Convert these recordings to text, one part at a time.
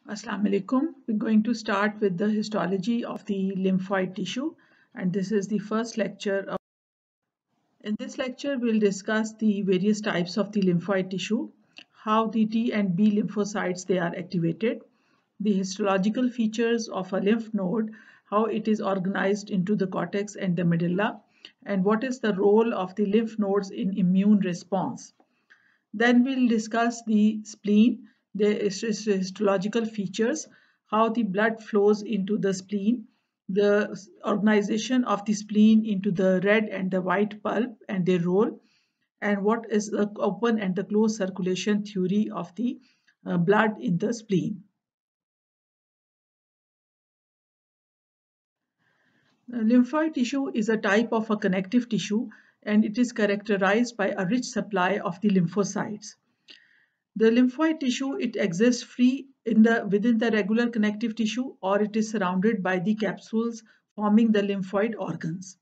Assalamu alaikum. We're going to start with the histology of the lymphoid tissue, and this is the first lecture. In this lecture, we'll discuss the various types of the lymphoid tissue, how the T and B lymphocytes they are activated, the histological features of a lymph node, how it is organized into the cortex and the medulla, and what is the role of the lymph nodes in immune response. Then we'll discuss the spleen, the histological features, how the blood flows into the spleen, the organization of the spleen into the red and the white pulp and their role, and what is the open and the closed circulation theory of the blood in the spleen. Lymphoid tissue is a type of a connective tissue and it is characterized by a rich supply of the lymphocytes. The lymphoid tissue, it exists free within the regular connective tissue or it is surrounded by the capsules forming the lymphoid organs.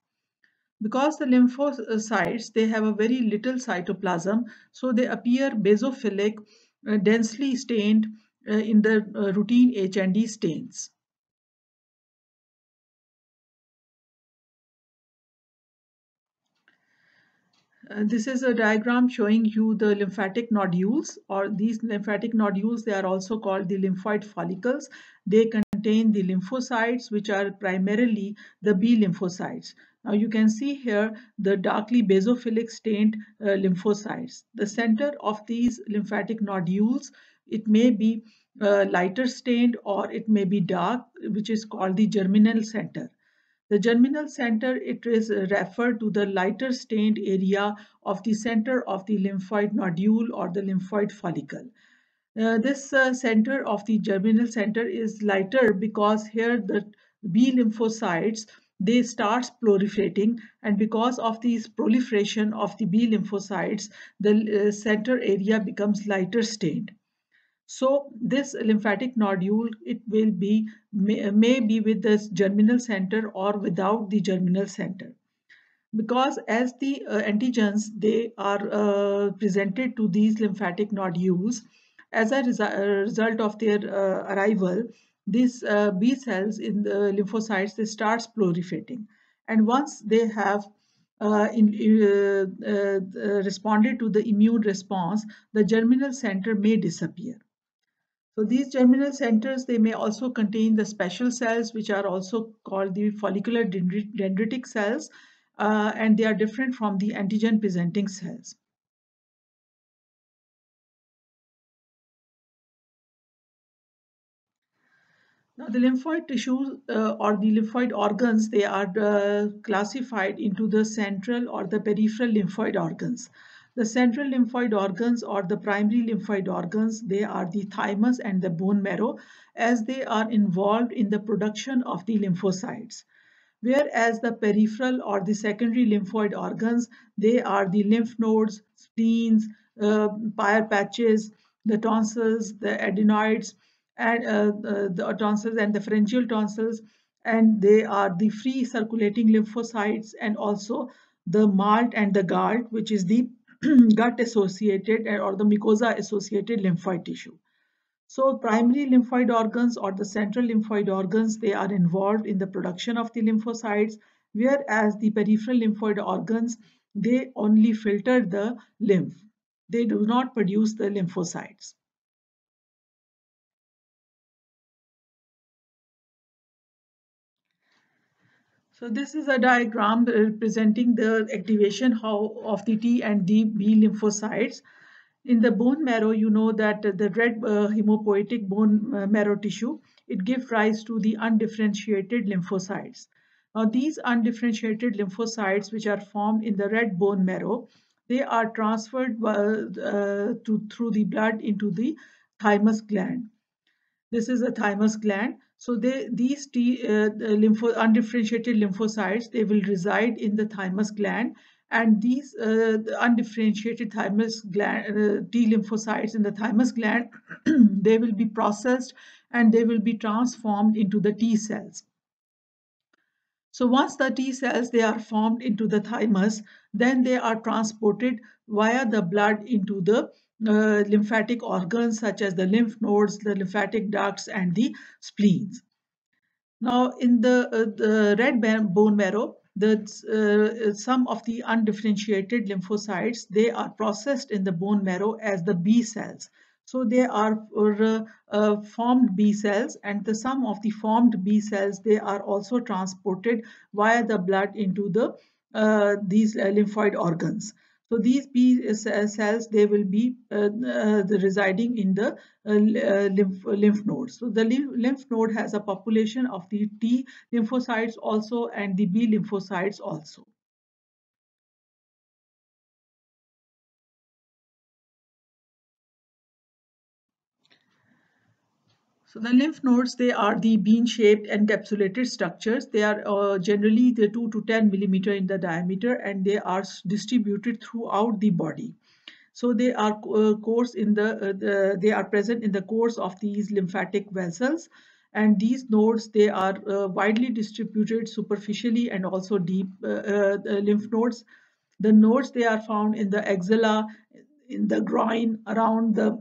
Because the lymphocytes, they have a very little cytoplasm, so they appear basophilic, densely stained in the routine H&E stains. This is a diagram showing you the lymphatic nodules, or these lymphatic nodules, they are also called the lymphoid follicles. They contain the lymphocytes, which are primarily the B lymphocytes. Now you can see here the darkly basophilic stained lymphocytes. The center of these lymphatic nodules, it may be lighter stained or it may be dark, which is called the germinal center. The germinal center, it is referred to the lighter stained area of the center of the lymphoid nodule or the lymphoid follicle. This center of the germinal center is lighter because here the B lymphocytes, they start proliferating, and because of this proliferation of the B lymphocytes, the center area becomes lighter stained. So this lymphatic nodule, it will be may be with the germinal center or without the germinal center. Because as the antigens, they are presented to these lymphatic nodules, as a result of their arrival, these B cells in the lymphocytes, they starts proliferating. And once they have responded to the immune response, the germinal center may disappear. So these germinal centers, they may also contain the special cells, which are also called the follicular dendritic cells, and they are different from the antigen presenting cells. Now, the lymphoid tissues or the lymphoid organs, they are classified into the central or the peripheral lymphoid organs. The central lymphoid organs or the primary lymphoid organs, they are the thymus and the bone marrow, as they are involved in the production of the lymphocytes. Whereas the peripheral or the secondary lymphoid organs, they are the lymph nodes, spleens, Peyer's patches, the tonsils, the adenoids, and the tonsils and the pharyngeal tonsils, and they are the free circulating lymphocytes, and also the malt and the gall, which is the gut associated or the mucosa associated lymphoid tissue. So primary lymphoid organs or the central lymphoid organs, they are involved in the production of the lymphocytes, whereas the peripheral lymphoid organs, they only filter the lymph. They do not produce the lymphocytes. So this is a diagram representing the activation of the T and the B lymphocytes. In the bone marrow, you know that the red hemopoietic bone marrow tissue, it gives rise to the undifferentiated lymphocytes. Now, these undifferentiated lymphocytes, which are formed in the red bone marrow, they are transferred through the blood into the thymus gland. This is a thymus gland. So these undifferentiated lymphocytes, they will reside in the thymus gland, and these the undifferentiated thymus gland T lymphocytes in the thymus gland, they will be processed and they will be transformed into the T cells. So once the T cells, they are formed into the thymus, then they are transported via the blood into the lymphatic organs such as the lymph nodes, the lymphatic ducts, and the spleens. Now, in the red bone marrow, some of the undifferentiated lymphocytes, they are processed in the bone marrow as the B cells. So they are formed B cells, and the some of the formed B cells, they are also transported via the blood into these lymphoid organs. So these B cells, they will be residing in the lymph nodes. So the lymph node has a population of the T lymphocytes also and the B lymphocytes also. So the lymph nodes, they are the bean-shaped encapsulated structures. They are generally the 2 to 10 millimeter in the diameter, and they are distributed throughout the body. So they are they are present in the course of these lymphatic vessels, and these nodes, they are widely distributed superficially and also deep lymph nodes. The nodes, they are found in the axilla, in the groin, around the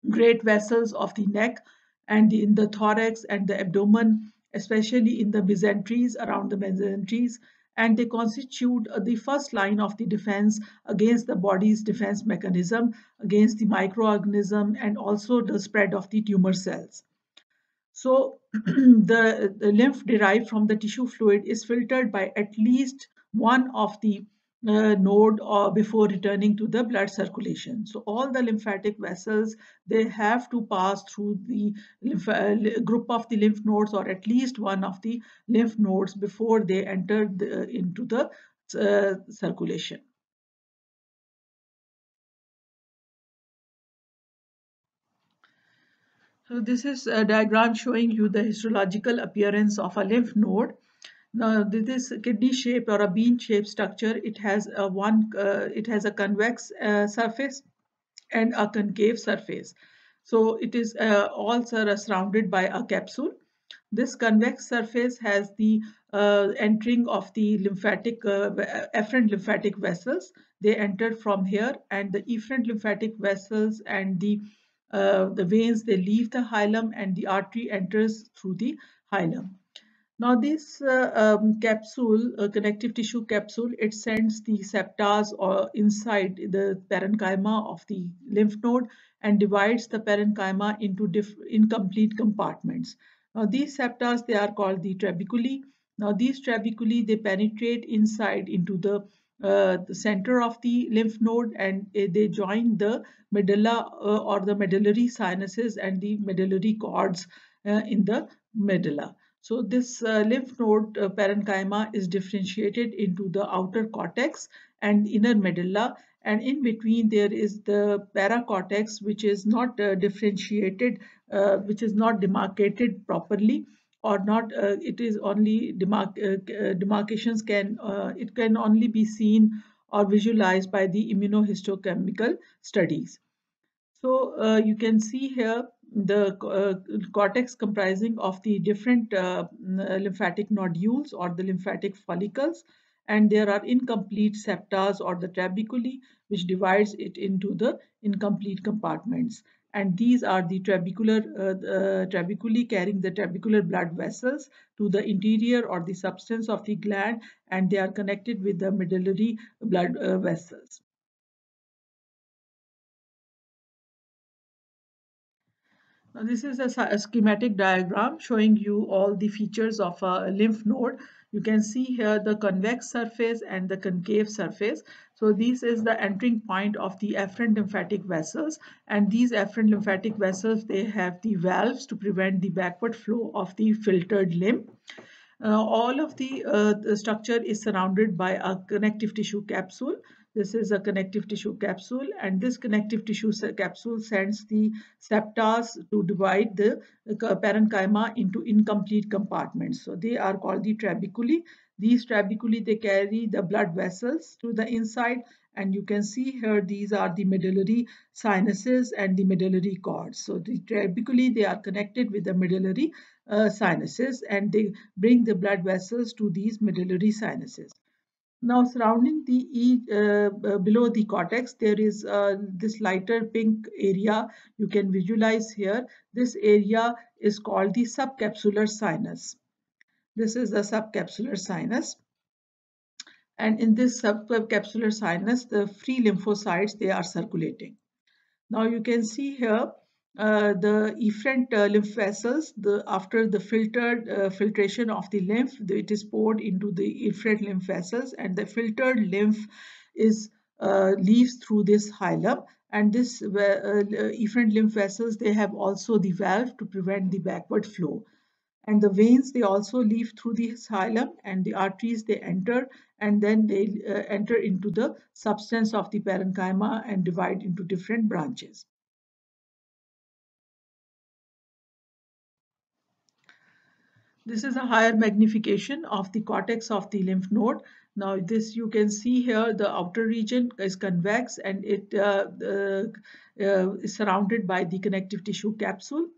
great vessels of the neck, and in the thorax and the abdomen, especially in the mesenteries, around the mesenteries, and they constitute the first line of the defense against the body's defense mechanism against the microorganism and also the spread of the tumor cells. So the lymph derived from the tissue fluid is filtered by at least one of the node or before returning to the blood circulation. So all the lymphatic vessels, they have to pass through the group of the lymph nodes or at least one of the lymph nodes before they enter into the circulation. So this is a diagram showing you the histological appearance of a lymph node. Now, this kidney-shaped or a bean-shaped structure, it has a convex surface and a concave surface. So it is all surrounded by a capsule. This convex surface has the entering of the afferent lymphatic vessels. They enter from here, and the efferent lymphatic vessels and the veins, they leave the hilum, and the artery enters through the hilum. Now this capsule, connective tissue capsule, it sends the septas or inside the parenchyma of the lymph node and divides the parenchyma into incomplete compartments. Now these septas, they are called the trabeculae. Now these trabeculae, they penetrate inside into the center of the lymph node, and they join the medulla or the medullary sinuses and the medullary cords in the medulla. So this lymph node parenchyma is differentiated into the outer cortex and inner medulla, and in between there is the paracortex, which is not differentiated, which is not demarcated properly, or not. It is only demarcations it can only be seen or visualized by the immunohistochemical studies. So you can see here the cortex comprising of the different lymphatic nodules or the lymphatic follicles, and there are incomplete septas or the trabeculae, which divides it into the incomplete compartments. And these are the trabeculae carrying the trabecular blood vessels to the interior or the substance of the gland, and they are connected with the medullary blood vessels. Now, this is a schematic diagram showing you all the features of a lymph node. You can see here the convex surface and the concave surface. So this is the entering point of the afferent lymphatic vessels, and these afferent lymphatic vessels, they have the valves to prevent the backward flow of the filtered lymph. All of the structure is surrounded by a connective tissue capsule. This is a connective tissue capsule, and this connective tissue capsule sends the septas to divide the parenchyma into incomplete compartments. So they are called the trabeculae. These trabeculae, they carry the blood vessels to the inside, and you can see here these are the medullary sinuses and the medullary cords. So the trabeculae, they are connected with the medullary sinuses, and they bring the blood vessels to these medullary sinuses. Now, surrounding below the cortex, there is this lighter pink area you can visualize here. This area is called the subcapsular sinus. This is the subcapsular sinus. And in this subcapsular sinus, the free lymphocytes, they are circulating. Now you can see here the efferent lymph vessels. After the filtration of the lymph, it is poured into the efferent lymph vessels, and the filtered lymph is leaves through this hilum. And this efferent lymph vessels, they have also the valve to prevent the backward flow. And the veins, they also leave through the xylem, and the arteries, they enter, and then they enter into the substance of the parenchyma and divide into different branches. This is a higher magnification of the cortex of the lymph node. Now this, you can see here, the outer region is convex, and it is surrounded by the connective tissue capsule,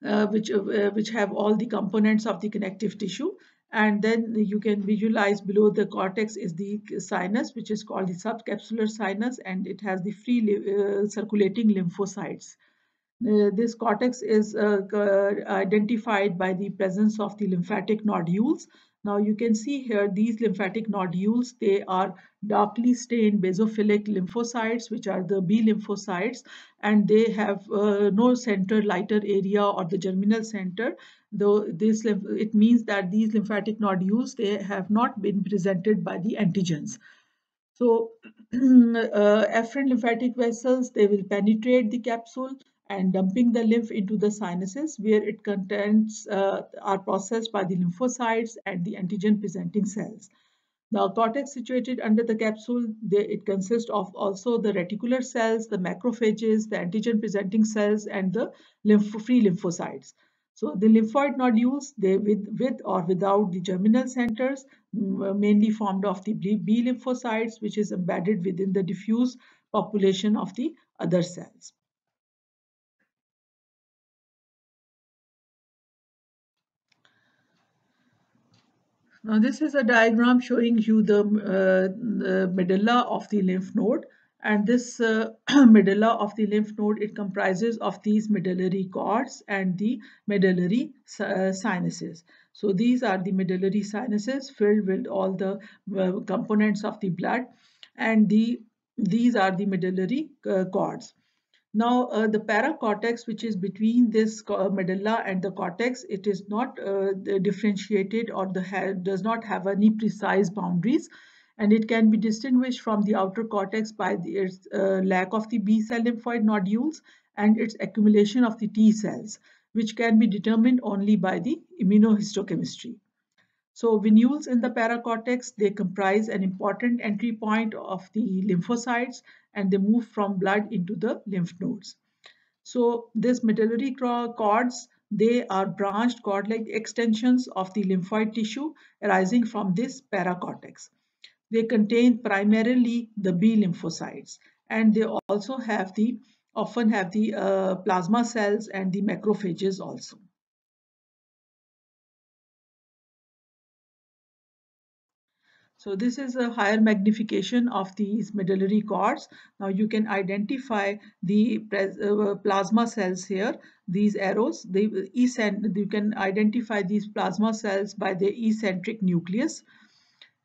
which have all the components of the connective tissue. And then you can visualize below the cortex is the sinus, which is called the subcapsular sinus, and it has the free circulating lymphocytes. This cortex is identified by the presence of the lymphatic nodules. Now you can see here these lymphatic nodules, they are darkly stained basophilic lymphocytes, which are the B lymphocytes, and they have no center lighter area or the germinal center. Though it means that these lymphatic nodules, they have not been presented by the antigens. So, afferent lymphatic vessels, they will penetrate the capsule and dumping the lymph into the sinuses, where it contents are processed by the lymphocytes and the antigen presenting cells. The cortex situated under the capsule, it consists of also the reticular cells, the macrophages, the antigen presenting cells, and the free lymphocytes. So the lymphoid nodules, they with or without the germinal centers, mainly formed of the B lymphocytes, which is embedded within the diffuse population of the other cells. Now this is a diagram showing you the medulla of the lymph node, and this medulla of the lymph node, it comprises of these medullary cords and the medullary sinuses. So these are the medullary sinuses filled with all the components of the blood, and these are the medullary cords. Now, the paracortex, which is between this medulla and the cortex, it is not differentiated, or does not have any precise boundaries, and it can be distinguished from the outer cortex by its lack of the B cell lymphoid nodules and its accumulation of the T cells, which can be determined only by the immunohistochemistry. So venules in the paracortex, they comprise an important entry point of the lymphocytes, and they move from blood into the lymph nodes. So these medullary cords, they are branched cord-like extensions of the lymphoid tissue arising from this paracortex. They contain primarily the B lymphocytes, and they also often have the plasma cells and the macrophages also. So this is a higher magnification of these medullary cords. Now you can identify the plasma cells here. These arrows, you can identify these plasma cells by the eccentric nucleus.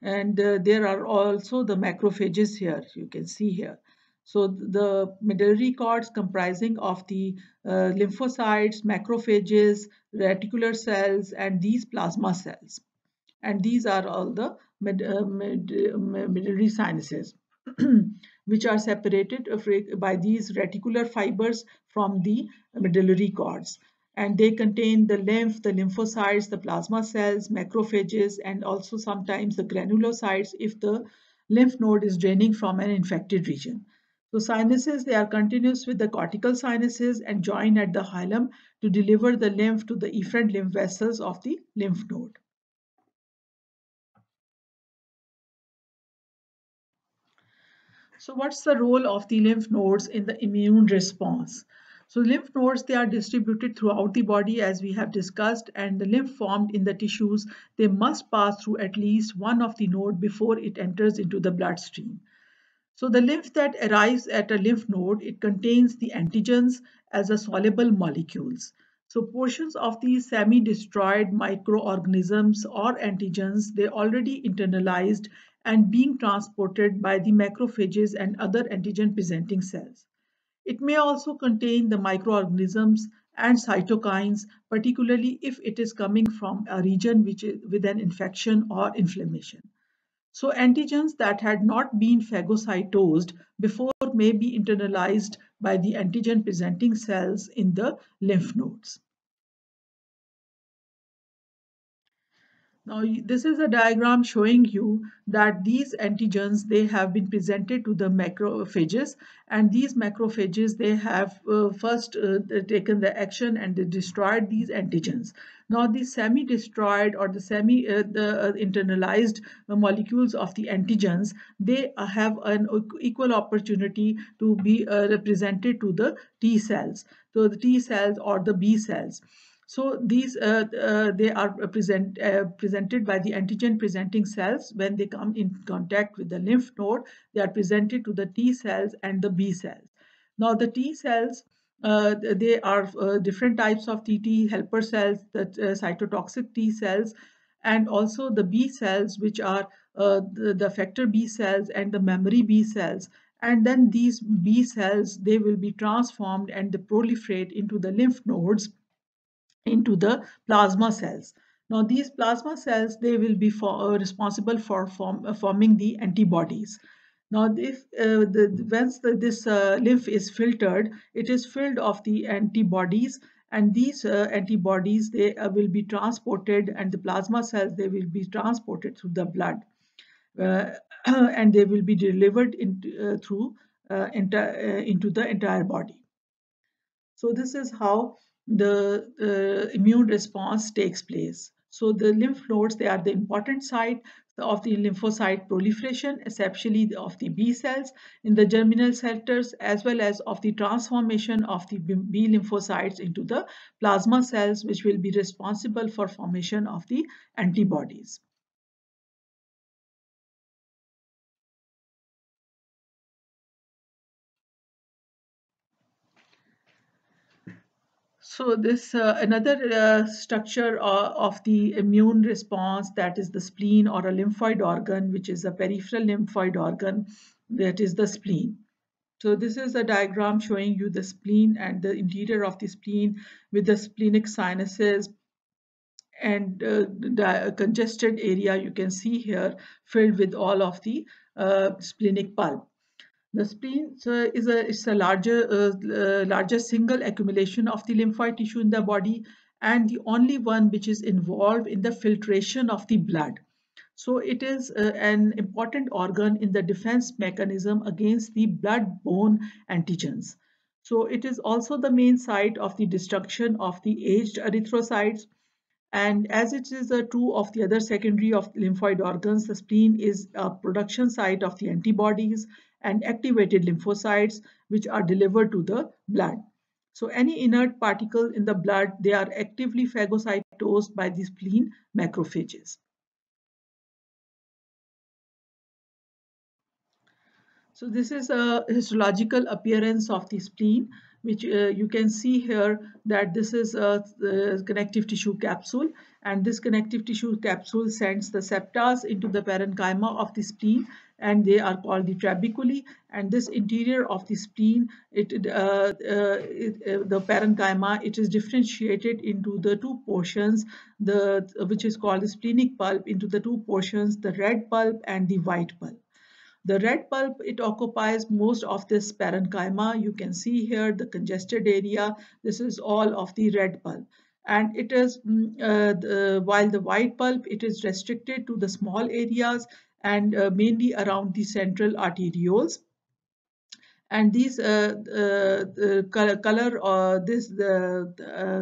And there are also the macrophages here, you can see here. So the medullary cords comprising of the lymphocytes, macrophages, reticular cells, and these plasma cells. And these are all the medullary sinuses, which are separated by these reticular fibers from the medullary cords. And they contain the lymph, the lymphocytes, the plasma cells, macrophages, and also sometimes the granulocytes if the lymph node is draining from an infected region. So sinuses, they are continuous with the cortical sinuses and join at the hilum to deliver the lymph to the efferent lymph vessels of the lymph node. So what's the role of the lymph nodes in the immune response? So lymph nodes, they are distributed throughout the body as we have discussed, and the lymph formed in the tissues, they must pass through at least one of the node before it enters into the bloodstream. So the lymph that arrives at a lymph node, it contains the antigens as a soluble molecules. So portions of these semi-destroyed microorganisms or antigens, they already internalized and being transported by the macrophages and other antigen presenting cells. It may also contain the microorganisms and cytokines, particularly if it is coming from a region which is with an infection or inflammation. So antigens that had not been phagocytosed before may be internalized by the antigen presenting cells in the lymph nodes. Now, this is a diagram showing you that these antigens, they have been presented to the macrophages, and these macrophages, they have first taken the action and they destroyed these antigens. Now, the semi-destroyed or the internalized molecules of the antigens, they have an equal opportunity to be represented to the T cells, so the T cells or the B cells. So these they are presented by the antigen presenting cells. When they come in contact with the lymph node, they are presented to the T cells and the B cells. Now the T cells, they are different types of T helper cells, the cytotoxic T cells, and also the B cells, which are the effector B cells and the memory B cells. And then these B cells, they will be transformed and they proliferate into the lymph nodes, into the plasma cells. Now these plasma cells, they will be responsible for forming the antibodies. Now if once this lymph is filtered, it is filled of the antibodies, and these antibodies, they will be transported, and the plasma cells, they will be transported through the blood, uh, and they will be delivered into the entire body. So this is how the immune response takes place. So the lymph nodes, they are the important site of the lymphocyte proliferation, especially of the B cells in the germinal centers, as well as of the transformation of the B lymphocytes into the plasma cells, which will be responsible for formation of the antibodies. So this another structure of the immune response, that is the spleen or a lymphoid organ, which is a peripheral lymphoid organ, that is the spleen. So this is a diagram showing you the spleen and the interior of the spleen with the splenic sinuses and the congested area you can see here filled with all of the splenic pulp. The spleen is a larger single accumulation of the lymphoid tissue in the body, and the only one which is involved in the filtration of the blood. So it is an important organ in the defense mechanism against the blood-borne antigens. So it is also the main site of the destruction of the aged erythrocytes, and as it is true of the other secondary of lymphoid organs, the spleen is a production site of the antibodies and activated lymphocytes, which are delivered to the blood. So any inert particle in the blood, they are actively phagocytosed by the spleen macrophages. So this is a histological appearance of the spleen, which you can see here that this is a connective tissue capsule, and this connective tissue capsule sends the septas into the parenchyma of the spleen, and they are called the trabeculae. And this interior of the spleen, the parenchyma, it is differentiated into the two portions, which is called the splenic pulp, into the two portions, the red pulp and the white pulp. The red pulp, it occupies most of this parenchyma. You can see here the congested area. This is all of the red pulp. And it is, while the white pulp, it is restricted to the small areas and mainly around the central arterioles. And these the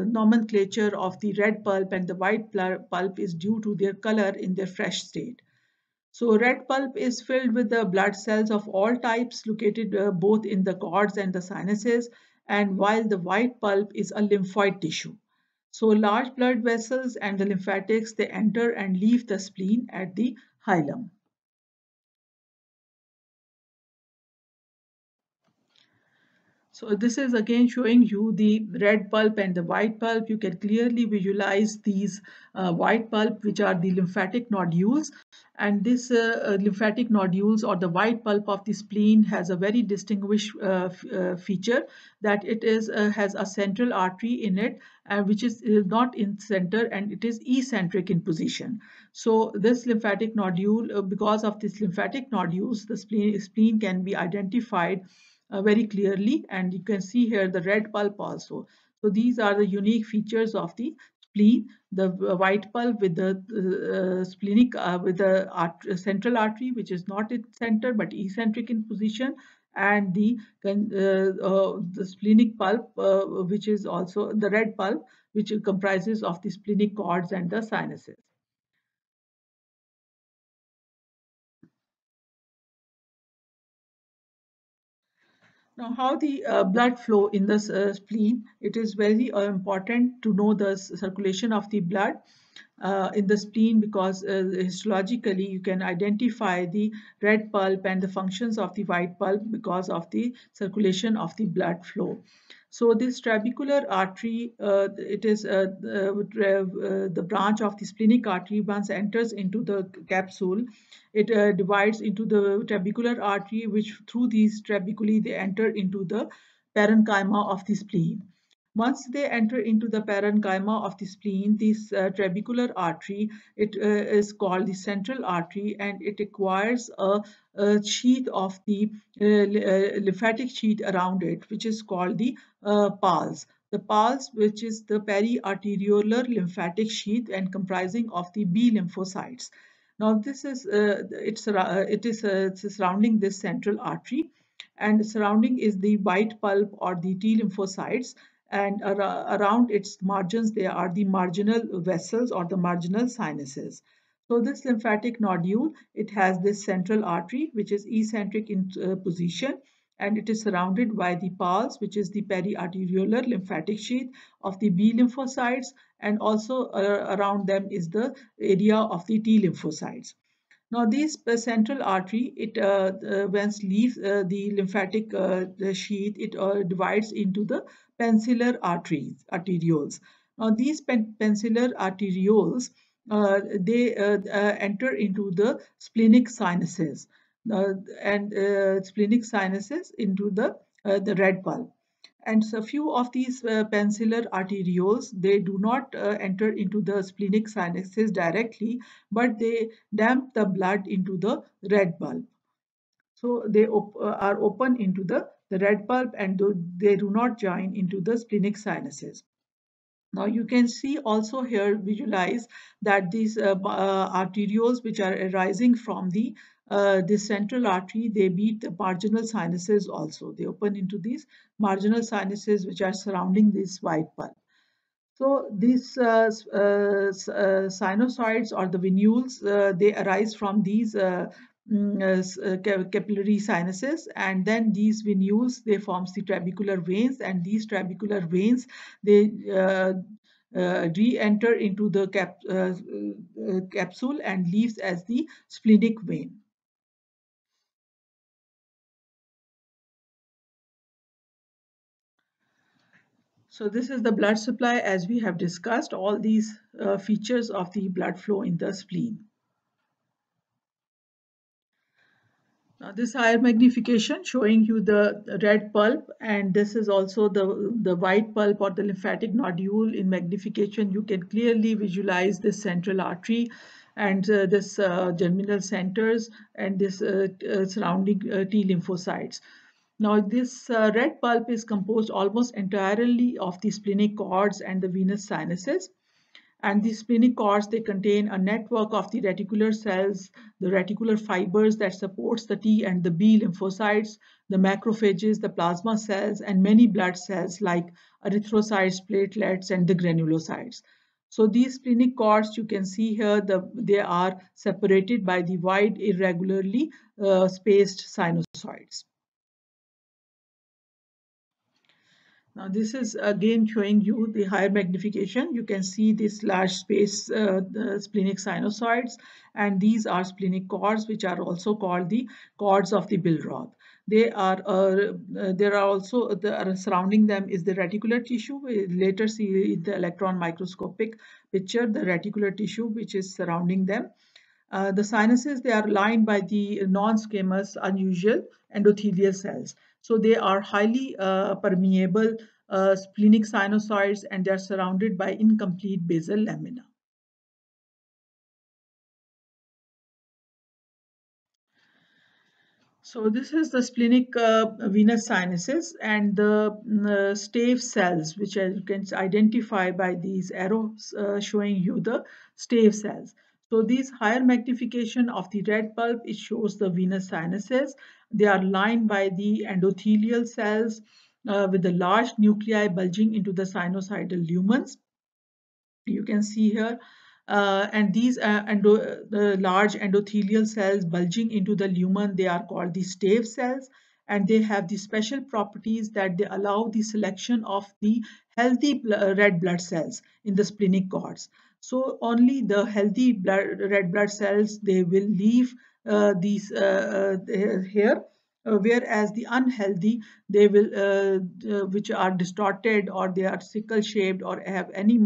nomenclature of the red pulp and the white pulp is due to their color in their fresh state. So red pulp is filled with the blood cells of all types located both in the cords and the sinuses, and while the white pulp is a lymphoid tissue. So large blood vessels and the lymphatics, they enter and leave the spleen at the hilum. So this is again showing you the red pulp and the white pulp. You can clearly visualize these white pulp, which are the lymphatic nodules. And this lymphatic nodules or the white pulp of the spleen has a very distinguished feature, that it is has a central artery in it, which is not in center, and it is eccentric in position. So this lymphatic nodule, because of this lymphatic nodules, the spleen can be identified very clearly, and you can see here the red pulp also. So these are the unique features of the spleen: the white pulp with the splenic with the central artery, which is not in center but eccentric in position, and the splenic pulp, which is also the red pulp, which comprises of the splenic cords and the sinuses. Now, how the blood flow in the spleen, it is very important to know the circulation of the blood in the spleen, because histologically you can identify the red pulp and the functions of the white pulp because of the circulation of the blood flow. So this trabecular artery, it is the branch of the splenic artery. Once enters into the capsule, it divides into the trabecular artery, which through these trabeculae they enter into the parenchyma of the spleen. Once they enter into the parenchyma of the spleen, this trabecular artery, it is called the central artery, and it acquires a sheath of the lymphatic sheath around it, which is called the pars. The pars, which is the periarteriolar lymphatic sheath and comprising of the B lymphocytes. Now, this is it is surrounding this central artery, and surrounding is the white pulp or the T lymphocytes, and around its margins there are the marginal vessels or the marginal sinuses. So this lymphatic nodule, it has this central artery which is eccentric in position, and it is surrounded by the pars, which is the periarteriolar lymphatic sheath of the B lymphocytes, and also around them is the area of the T lymphocytes. Now, this central artery, it once leaves the lymphatic the sheath, it divides into the peninsular arterioles. Now, these peninsular arterioles, they enter into the splenic sinuses, and splenic sinuses into the red pulp. And so few of these peninsular arterioles, they do not enter into the splenic sinuses directly, but they damp the blood into the red pulp. So they are open into the red pulp, and they do not join into the splenic sinuses. Now you can see also here, visualize that these arterioles which are arising from the central artery, they beat the marginal sinuses also. They open into these marginal sinuses which are surrounding this white pulp. So these sinusoids or the venules, they arise from these capillary sinuses, and then these venules, they forms the trabecular veins, and these trabecular veins, they re-enter into the capsule and leaves as the splenic vein. So this is the blood supply, as we have discussed all these features of the blood flow in the spleen. Now this higher magnification showing you the red pulp, and this is also the white pulp or the lymphatic nodule in magnification. You can clearly visualize this central artery and this germinal centers and this surrounding T lymphocytes. Now this red pulp is composed almost entirely of the splenic cords and the venous sinuses. And these splenic cords, they contain a network of the reticular cells, the reticular fibers that supports the T and the B lymphocytes, the macrophages, the plasma cells, and many blood cells like erythrocytes, platelets, and the granulocytes. So these splenic cords, you can see here, they are separated by the wide, irregularly spaced sinusoids. Now this is again showing you the higher magnification. You can see this large space the splenic sinusoids, and these are splenic cords, which are also called the cords of the Billroth. They are there are also surrounding them is the reticular tissue. We later see in the electron microscopic picture the reticular tissue which is surrounding them. The sinuses, they are lined by the non-squamous, unusual endothelial cells. So they are highly permeable splenic sinusoids, and they are surrounded by incomplete basal lamina. So this is the splenic venous sinuses and the stave cells, which you can identify by these arrows showing you the stave cells. So these higher magnification of the red bulb, it shows the venous sinuses. They are lined by the endothelial cells with the large nuclei bulging into the sinusoidal lumens. You can see here and these the large endothelial cells bulging into the lumen, they are called the stave cells, and they have the special properties that they allow the selection of the healthy red blood cells in the splenic cords. So only the healthy red blood cells, they will leave these here, whereas the unhealthy, they will which are distorted or they are sickle shaped or have any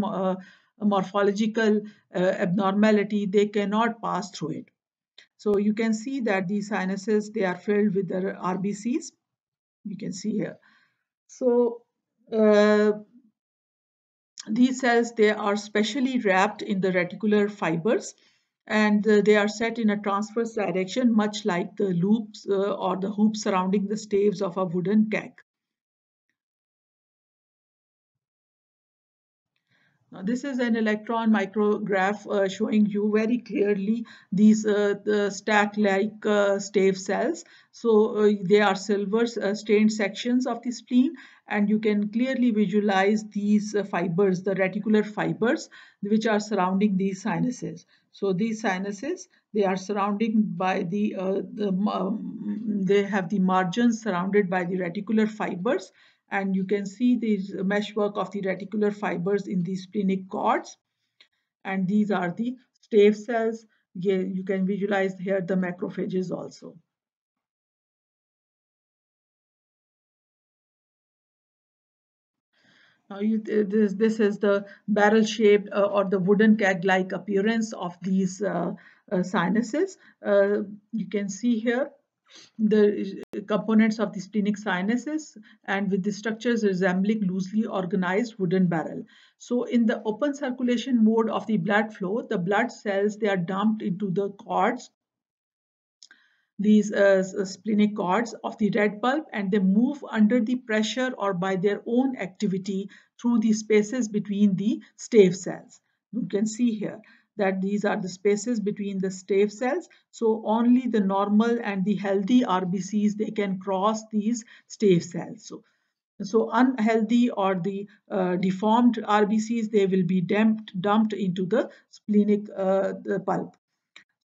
morphological abnormality, they cannot pass through it. So you can see that these sinuses, they are filled with the RBCs. You can see here. So uh, these cells, they are specially wrapped in the reticular fibers, and they are set in a transverse direction, much like the loops or the hoops surrounding the staves of a wooden keg. Now, this is an electron micrograph showing you very clearly these the stack-like stave cells. So they are silver stained sections of the spleen, and you can clearly visualize these fibers, the reticular fibers, which are surrounding these sinuses. So these sinuses, they are surrounding by they have the margins surrounded by the reticular fibers, and you can see the meshwork of the reticular fibers in the splenic cords, and these are the stave cells. You can visualize here the macrophages also. Now this is the barrel-shaped or the wooden keg-like appearance of these sinuses. You can see here the components of the splenic sinuses and with the structures resembling loosely organized wooden barrel. So in the open circulation mode of the blood flow, the blood cells, they are dumped into the cords, these splenic cords of the red bulb, and they move under the pressure or by their own activity through the spaces between the stave cells. You can see here that these are the spaces between the stave cells. So only the normal and the healthy RBCs, they can cross these stave cells. So unhealthy or the deformed RBCs, they will be dumped into the splenic the pulp.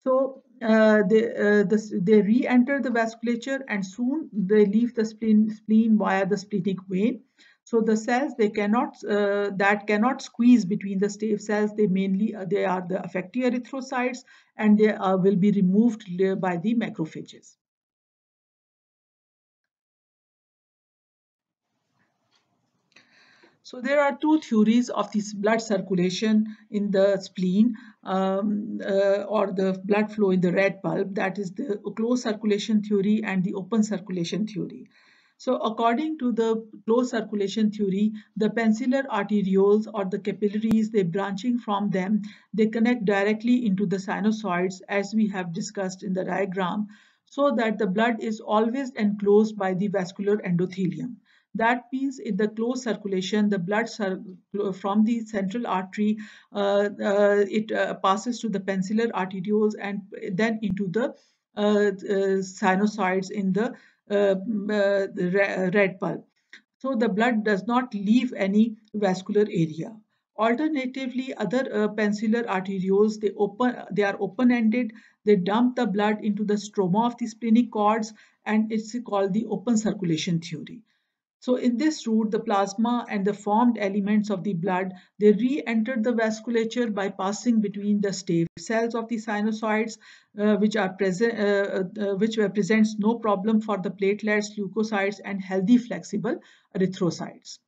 So they re-enter the vasculature, and soon they leave the spleen via the splenic vein. So the cells, they cannot that cannot squeeze between the stave cells. They mainly they are the effective erythrocytes, and they will be removed by the macrophages. So there are two theories of this blood circulation in the spleen or the blood flow in the red bulb. That is the closed circulation theory and the open circulation theory. So according to the closed circulation theory, the peninsular arterioles or the capillaries, they branching from them, they connect directly into the sinusoids as we have discussed in the diagram, so that the blood is always enclosed by the vascular endothelium. That means in the closed circulation, the blood from the central artery, it passes to the peninsular arterioles and then into the sinusoids in the red pulp. So the blood does not leave any vascular area. Alternatively, other peninsular arterioles, they are open-ended. They dump the blood into the stroma of the splenic cords, and it's called the open circulation theory. So in this route, the plasma and the formed elements of the blood, they re-enter the vasculature by passing between the stave cells of the sinusoids, which represents no problem for the platelets, leukocytes, and healthy flexible erythrocytes.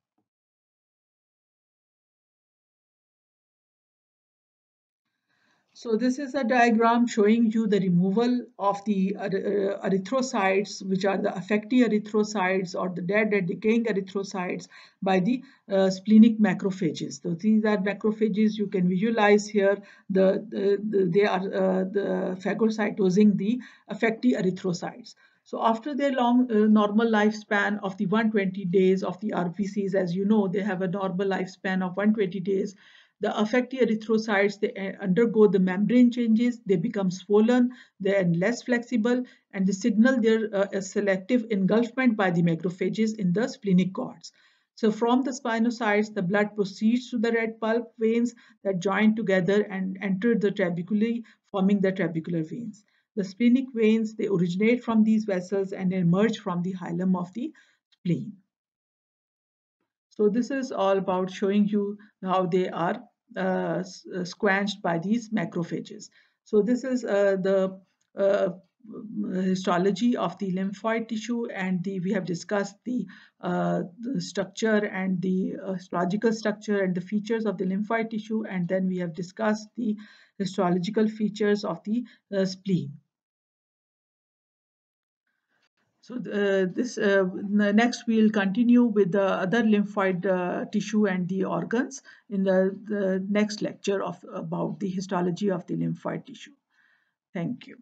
So this is a diagram showing you the removal of the erythrocytes, which are the affective erythrocytes or the dead and decaying erythrocytes by the splenic macrophages. So these are macrophages you can visualize here. They are phagocytosing the affective erythrocytes. So after their long normal lifespan of the 120 days of the RPCs, as you know, they have a normal lifespan of 120 days. The affected erythrocytes, they undergo the membrane changes, they become swollen, they are less flexible, and they signal their selective engulfment by the macrophages in the splenic cords. So from the spinocytes, the blood proceeds to the red pulp veins that join together and enter the trabeculae, forming the trabecular veins. The splenic veins, they originate from these vessels and emerge from the hilum of the spleen. So this is all about showing you how they are squanched by these macrophages. So this is histology of the lymphoid tissue, and we have discussed the structure and the histological structure and the features of the lymphoid tissue, and then we have discussed the histological features of the spleen. So next we'll continue with the other lymphoid tissue and the organs in the next lecture of about the histology of the lymphoid tissue. Thank you.